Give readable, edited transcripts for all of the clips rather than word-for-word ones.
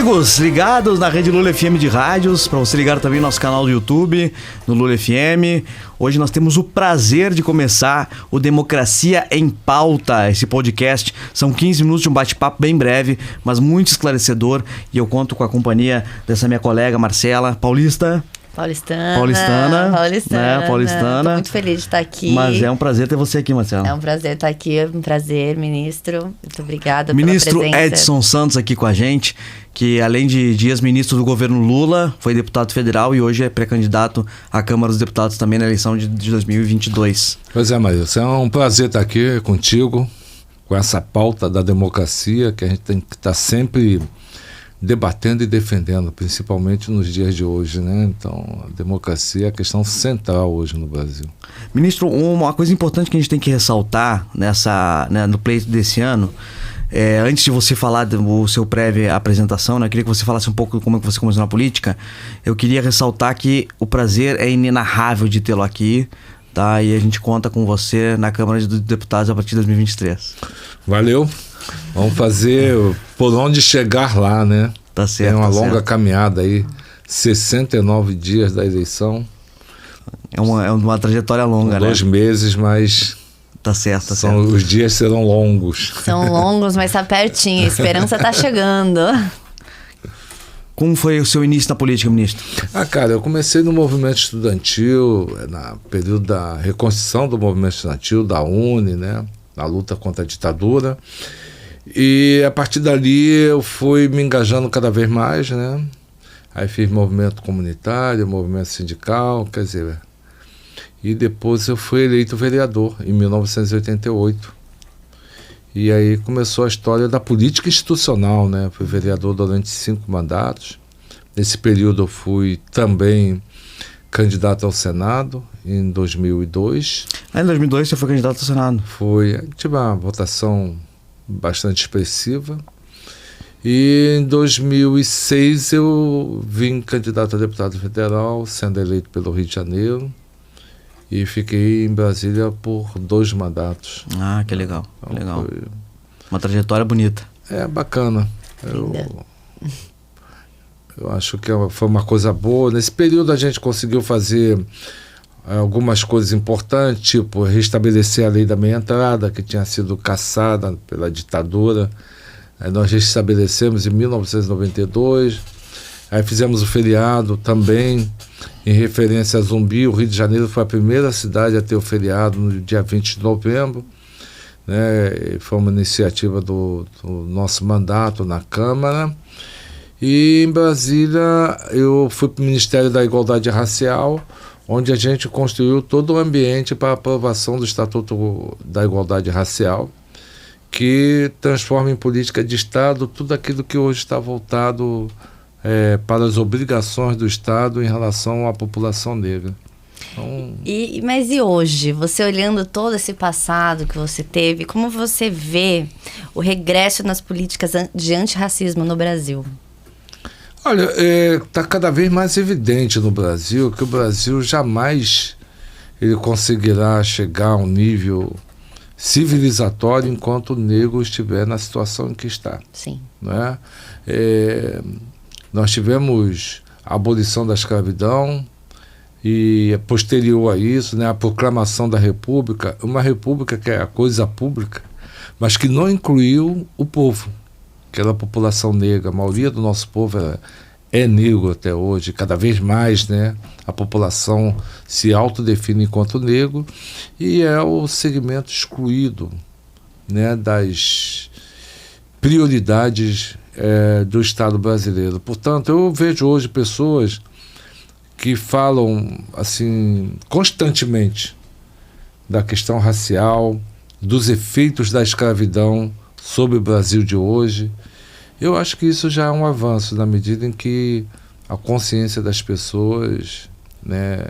amigos ligados na Rede Lula FM de rádios, para você ligar também no nosso canal do YouTube, no Lula FM. Hoje nós temos o prazer de começar o Democracia em Pauta, esse podcast. São 15 minutos de um bate-papo bem breve, mas muito esclarecedor, e eu conto com a companhia dessa minha colega Marcela Paulista. Paulistana. Tô muito feliz de estar aqui. Mas é um prazer ter você aqui, Marcela. É um prazer estar aqui, um prazer, ministro. Muito obrigada Ministro pela presença. Edson Santos aqui com a gente, que além de ex-ministro do governo Lula, foi deputado federal e hoje é pré-candidato à Câmara dos Deputados também na eleição de 2022. Pois é, Maílson, é um prazer estar aqui contigo, com essa pauta da democracia que a gente tem que estar sempre debatendo e defendendo, principalmente nos dias de hoje, né? Então, a democracia é a questão central hoje no Brasil. Ministro, uma coisa importante que a gente tem que ressaltar no pleito desse ano, antes de você falar do seu prévia apresentação, né, eu queria que você falasse um pouco de como é que você começou na política. Eu queria ressaltar que o prazer é inenarrável de tê-lo aqui, tá? E a gente conta com você na Câmara dos Deputados a partir de 2023. Valeu. Vamos fazer por onde chegar lá, né? Tá certo. É uma longa certo. caminhada aí, 69 dias da eleição. É uma trajetória longa, 2 meses, mas tá certo. Os dias serão longos. São longos, mas tá pertinho. A esperança tá chegando. Como foi o seu início na política, ministro? Cara, eu comecei no movimento estudantil, no período da reconstrução do movimento estudantil, da UNE, né? Na luta contra a ditadura. E a partir dali eu fui me engajando cada vez mais, né? Aí fiz movimento comunitário, movimento sindical, quer dizer... E depois eu fui eleito vereador, em 1988. E aí começou a história da política institucional, né? Fui vereador durante 5 mandatos. Nesse período eu fui também candidato ao Senado, em 2002. Em 2002 você foi candidato ao Senado? Tive uma votação bastante expressiva. E em 2006 eu vim candidato a deputado federal, sendo eleito pelo Rio de Janeiro. E fiquei em Brasília por 2 mandatos. Ah, que legal. Então, que legal. Uma trajetória bonita. É bacana. Eu acho que foi uma coisa boa. Nesse período a gente conseguiu fazer algumas coisas importantes, tipo restabelecer a lei da meia entrada, que tinha sido cassada pela ditadura. Aí nós restabelecemos em 1992. Aí fizemos o feriado também, em referência a Zumbi. O Rio de Janeiro foi a primeira cidade a ter o feriado no dia 20 de novembro. Né? Foi uma iniciativa do nosso mandato na Câmara. E em Brasília eu fui para o Ministério da Igualdade Racial, onde a gente construiu todo o ambiente para a aprovação do Estatuto da Igualdade Racial, que transforma em política de Estado tudo aquilo que hoje está voltado para as obrigações do Estado em relação à população negra. Então... Mas e hoje, você olhando todo esse passado que você teve, como você vê o regresso nas políticas de antirracismo no Brasil? Olha, está cada vez mais evidente no Brasil que o Brasil jamais ele conseguirá chegar a um nível civilizatório enquanto o negro estiver na situação em que está. Sim. Não é? Nós tivemos a abolição da escravidão e posterior a isso, né, a proclamação da República, uma república que é a coisa pública, mas que não incluiu o povo, que era a população negra. A maioria do nosso povo é negro até hoje, cada vez mais, né, a população se autodefine enquanto negro e é o segmento excluído, né, das prioridades do Estado brasileiro. Portanto, eu vejo hoje pessoas que falam assim constantemente da questão racial, dos efeitos da escravidão sobre o Brasil de hoje. Eu acho que isso já é um avanço na medida em que a consciência das pessoas, né,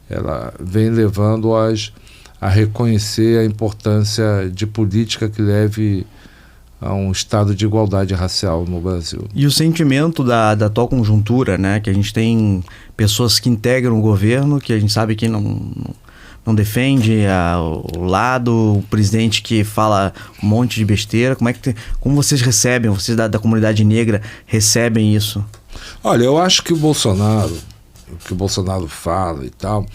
ela vem levando-as a reconhecer a importância de política que leve a um estado de igualdade racial no Brasil. E o sentimento da atual conjuntura, né, que a gente tem pessoas que integram o governo, que a gente sabe que não não defende o lado, o presidente que fala um monte de besteira? Como vocês recebem, vocês da comunidade negra recebem isso? Olha, eu acho que o Bolsonaro fala e tal,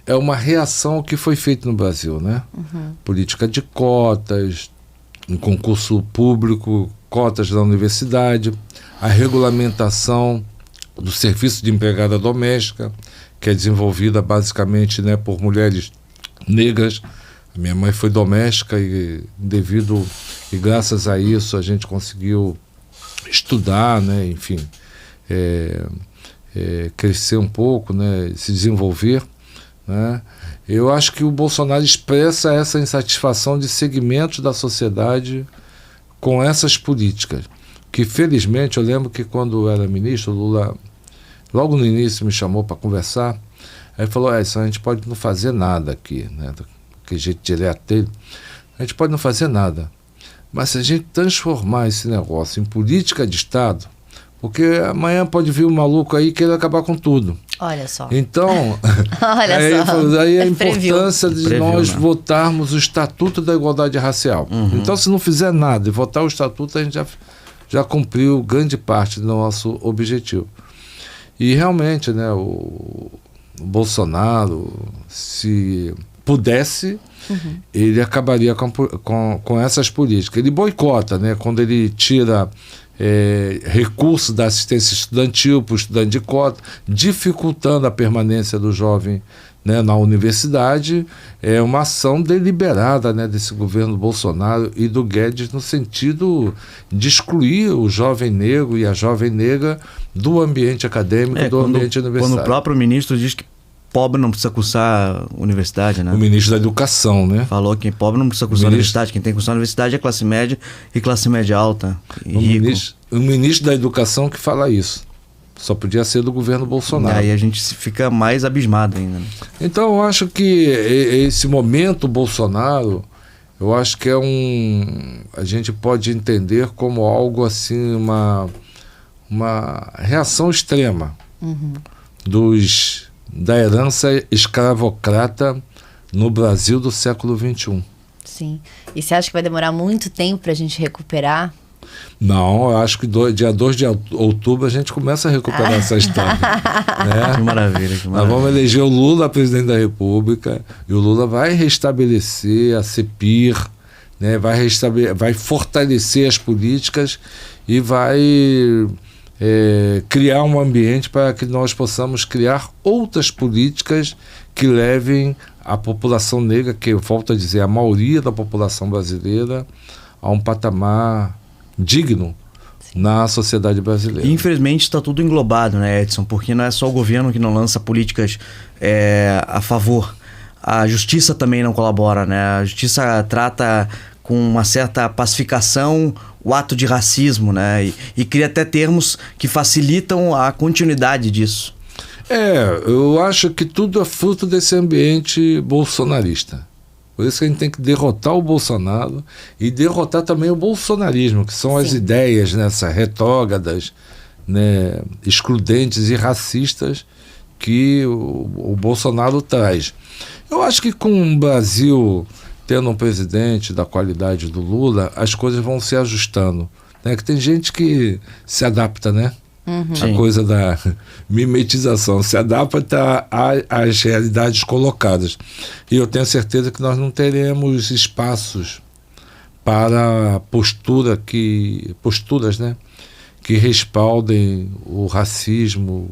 é uma reação ao que foi feito no Brasil, né? Política de cotas, um concurso público, cotas da universidade, a regulamentação do serviço de empregada doméstica, que é desenvolvida basicamente, né, por mulheres negras. Minha mãe foi doméstica e graças a isso a gente conseguiu estudar, né, enfim, crescer um pouco, né, se desenvolver, né. Eu acho que o Bolsonaro expressa essa insatisfação de segmentos da sociedade com essas políticas, que felizmente eu lembro que quando eu era ministro, o Lula logo no início me chamou para conversar, aí falou, isso a gente pode não fazer nada aqui, né, daquele jeito direto dele, a gente pode não fazer nada, mas se a gente transformar esse negócio em política de Estado, porque amanhã pode vir um maluco aí que ele acabar com tudo. Olha só. Então, Olha só. Daí a importância de nós votarmos o Estatuto da Igualdade Racial. Então, se não fizer nada e votar o Estatuto, a gente já cumpriu grande parte do nosso objetivo. E realmente, né, o Bolsonaro, se pudesse, ele acabaria com essas políticas. Ele boicota, né, quando ele tira recursos da assistência estudantil para o estudante de cota, dificultando a permanência do jovem, né, na universidade. É uma ação deliberada, né, desse governo Bolsonaro e do Guedes no sentido de excluir o jovem negro e a jovem negra do ambiente acadêmico, do ambiente universitário. Quando o próprio ministro diz que pobre não precisa cursar universidade, né? O ministro da Educação, né? Falou que pobre não precisa cursar universidade, quem tem que cursar universidade é classe média e classe média alta. O ministro da Educação que fala isso. Só podia ser do governo Bolsonaro. E aí a gente fica mais abismado ainda, né? Então eu acho que esse momento Bolsonaro, eu acho que a gente pode entender como algo assim, uma reação extrema da herança escravocrata no Brasil do século XXI. Sim. E você acha que vai demorar muito tempo para a gente recuperar? Não, eu acho que dia 2 de outubro a gente começa a recuperar essa história. Né? Que maravilha, que maravilha. Nós vamos eleger o Lula presidente da República e o Lula vai restabelecer a CEPIR, né? Vai fortalecer as políticas e vai criar um ambiente para que nós possamos criar outras políticas que levem a população negra, que eu volto a dizer, a maioria da população brasileira, a um patamar digno na sociedade brasileira. E, infelizmente está tudo englobado, né, Edson? Porque não é só o governo que não lança políticas a favor. A justiça também não colabora, né? A justiça trata com uma certa pacificação o ato de racismo, né? E cria até termos que facilitam a continuidade disso. Eu acho que tudo é fruto desse ambiente bolsonarista. Por isso que a gente tem que derrotar o Bolsonaro e derrotar também o bolsonarismo, que são as ideias, né, essas retrógradas, né, excludentes e racistas que o Bolsonaro traz. Eu acho que com o Brasil tendo um presidente da qualidade do Lula, as coisas vão se ajustando, né? Que tem gente que se adapta, né? A coisa da mimetização, se adapta às realidades colocadas. E eu tenho certeza que nós não teremos espaços para posturas, né, que respaldem o racismo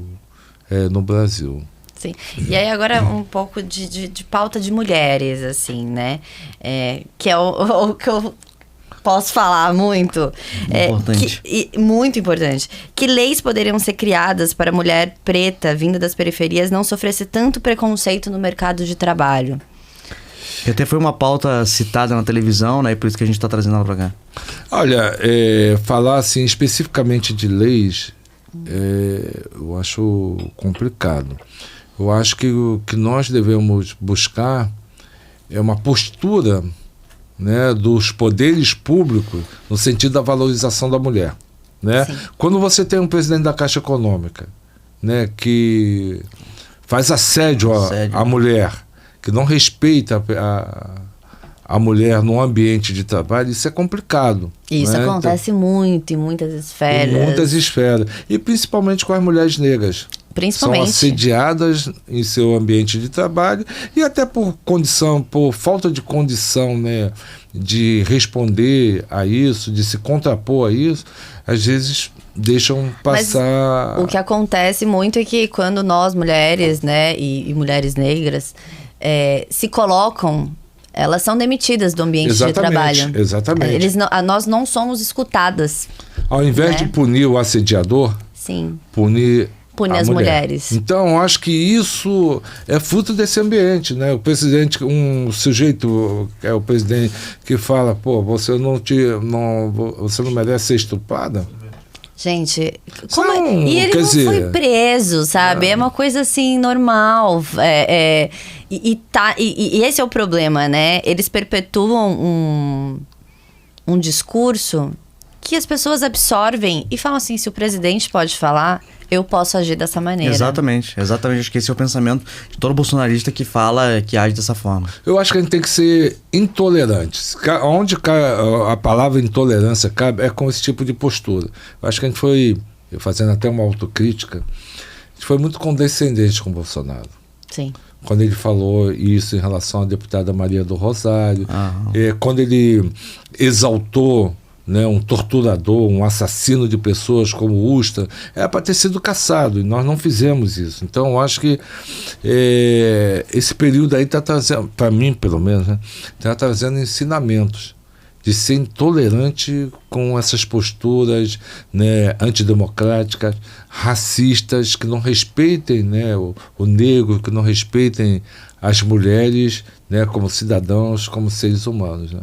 no Brasil. Sim. E aí agora um pouco de pauta de mulheres, assim, né? Que é o que eu posso falar muito. Importante. Muito importante. Que leis poderiam ser criadas para a mulher preta, vinda das periferias, não sofresse tanto preconceito no mercado de trabalho? E até foi uma pauta citada na televisão, né? E por isso que a gente está trazendo ela para cá. Olha, falar assim especificamente de leis, eu acho complicado. Eu acho que o que nós devemos buscar é uma postura, né, dos poderes públicos no sentido da valorização da mulher, né? Quando você tem um presidente da Caixa Econômica, né, que faz assédio à mulher, que não respeita a mulher no ambiente de trabalho, isso é complicado. Isso acontece muito em muitas esferas. Em muitas esferas. E principalmente com as mulheres negras. Principalmente. São assediadas em seu ambiente de trabalho e até por falta de condição, né, de responder a isso, de se contrapor a isso, às vezes deixam passar... Mas o que acontece muito é que quando nós, mulheres, né, e mulheres negras, se colocam, elas são demitidas do ambiente de trabalho. Exatamente. Nós não somos escutadas. Ao invés de punir o assediador, sim, punir as mulheres. Então, acho que isso é fruto desse ambiente, né? O presidente, um sujeito, é o presidente, que fala, pô, você não merece ser estuprada. Gente, e ele não foi preso, sabe? É uma coisa assim, normal. E esse é o problema, né? Eles perpetuam um discurso que as pessoas absorvem e falam assim, se o presidente pode falar, eu posso agir dessa maneira. Exatamente. Acho que esse é o pensamento de todo bolsonarista que fala, que age dessa forma. Eu acho que a gente tem que ser intolerante. Onde a palavra intolerância cabe é com esse tipo de postura. Eu acho que a gente foi, fazendo até uma autocrítica, a gente foi muito condescendente com o Bolsonaro. Sim. Quando ele falou isso em relação à deputada Maria do Rosário, quando ele exaltou, né, um torturador, um assassino de pessoas como o Ustra, era para ter sido caçado, e nós não fizemos isso. Então, eu acho que esse período aí está trazendo, para mim pelo menos, né, está trazendo ensinamentos de ser intolerante com essas posturas, né, antidemocráticas, racistas, que não respeitem, né, o negro, que não respeitem as mulheres, né, como cidadãos, como seres humanos, né.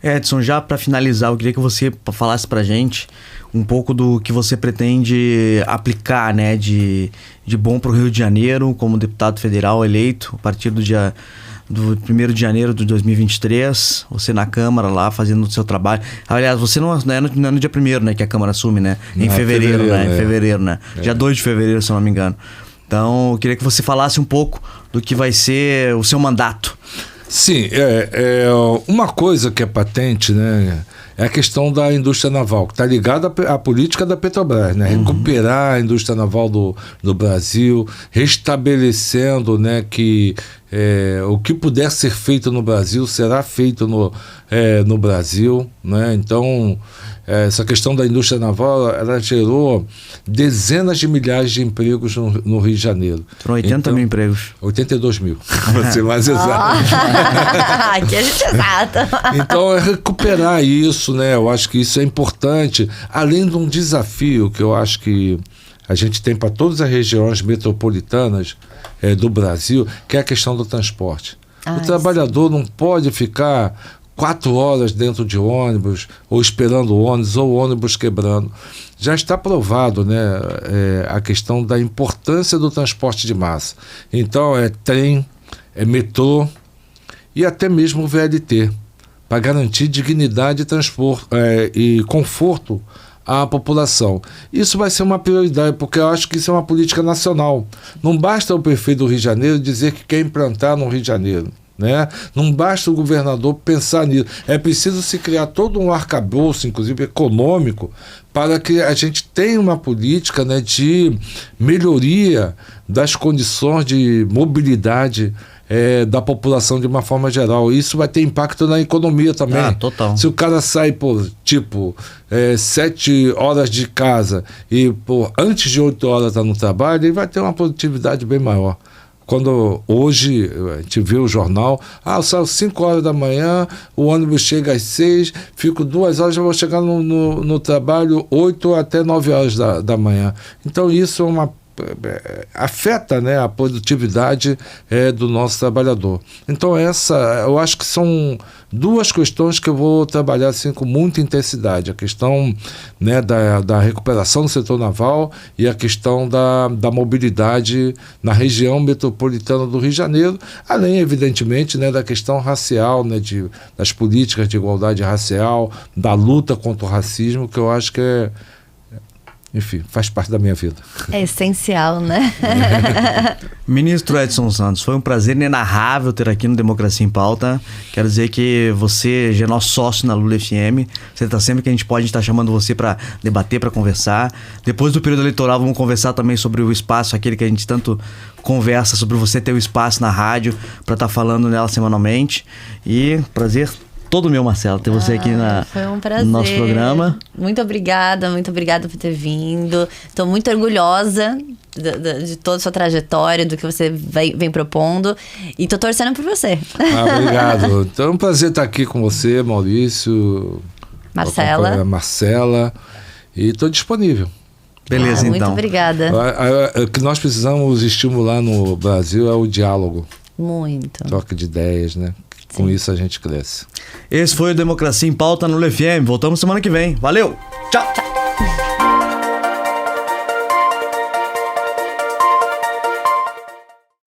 Edson, já para finalizar, eu queria que você falasse pra gente um pouco do que você pretende aplicar, né, de bom pro Rio de Janeiro como deputado federal eleito a partir do 1º de janeiro de 2023, você na Câmara lá fazendo o seu trabalho. Aliás, você não é no dia 1º, né, que a Câmara assume, né? Em fevereiro, né? Em fevereiro, né? Dia 2 de fevereiro, se eu não me engano. Então, eu queria que você falasse um pouco do que vai ser o seu mandato. Sim, uma coisa que é patente, né, é a questão da indústria naval, que está ligada à política da Petrobras, né, recuperar a indústria naval do Brasil, restabelecendo, né, que o que puder ser feito no Brasil será feito no Brasil, né, então essa questão da indústria naval, ela gerou dezenas de milhares de empregos no Rio de Janeiro. Foram 80 mil empregos. 82 mil, para ser mais exato. Aqui a gente é exata. Então, é recuperar isso, né? Eu acho que isso é importante, além de um desafio que eu acho que a gente tem para todas as regiões metropolitanas do Brasil, que é a questão do transporte. O trabalhador não pode ficar 4 horas dentro de ônibus, ou esperando o ônibus, ou o ônibus quebrando. Já está provado, né, a questão da importância do transporte de massa. Então, é trem, é metrô e até mesmo o VLT, para garantir dignidade e conforto à população. Isso vai ser uma prioridade, porque eu acho que isso é uma política nacional. Não basta o prefeito do Rio de Janeiro dizer que quer implantar no Rio de Janeiro, né? Não basta o governador pensar nisso. É preciso se criar todo um arcabouço, inclusive econômico, para que a gente tenha uma política, né, de melhoria das condições de mobilidade da população de uma forma geral. Isso vai ter impacto na economia também. Total. Se o cara sai por 7 horas de casa e antes de 8 horas está no trabalho, ele vai ter uma produtividade bem maior. Quando hoje a gente vê o jornal, eu saio 5 horas da manhã, o ônibus chega às 6, fico 2 horas, já vou chegar no trabalho 8 até 9 horas da manhã. Então isso afeta, né, a produtividade do nosso trabalhador. Então eu acho que são 2 questões que eu vou trabalhar assim, com muita intensidade. A questão, né, da recuperação do setor naval e a questão da mobilidade na região metropolitana do Rio de Janeiro, além, evidentemente, né, da questão racial, né, das políticas de igualdade racial, da luta contra o racismo, que eu acho que enfim, faz parte da minha vida. É essencial, né? Ministro Edson Santos, foi um prazer inenarrável ter aqui no Democracia em Pauta. Quero dizer que você já é nosso sócio na Lula FM. Você está sempre que a gente pode estar chamando você para debater, para conversar. Depois do período eleitoral, vamos conversar também sobre o espaço, aquele que a gente tanto conversa, sobre você ter o espaço na rádio para estar falando nela semanalmente. E prazer todo meu, Marcelo, ter você aqui Foi um prazer. no nosso programa. Muito obrigada por ter vindo. Estou muito orgulhosa de toda a sua trajetória, do que você vem propondo. E tô torcendo por você. Obrigado. Então é um prazer estar aqui com você, Maurício. Marcela. E estou disponível. Beleza, então. Muito obrigada. O que nós precisamos estimular no Brasil é o diálogo. Muito. Troca de ideias, né? Com isso a gente cresce. Esse foi o Democracia em Pauta no Lula FM. Voltamos semana que vem. Valeu! Tchau!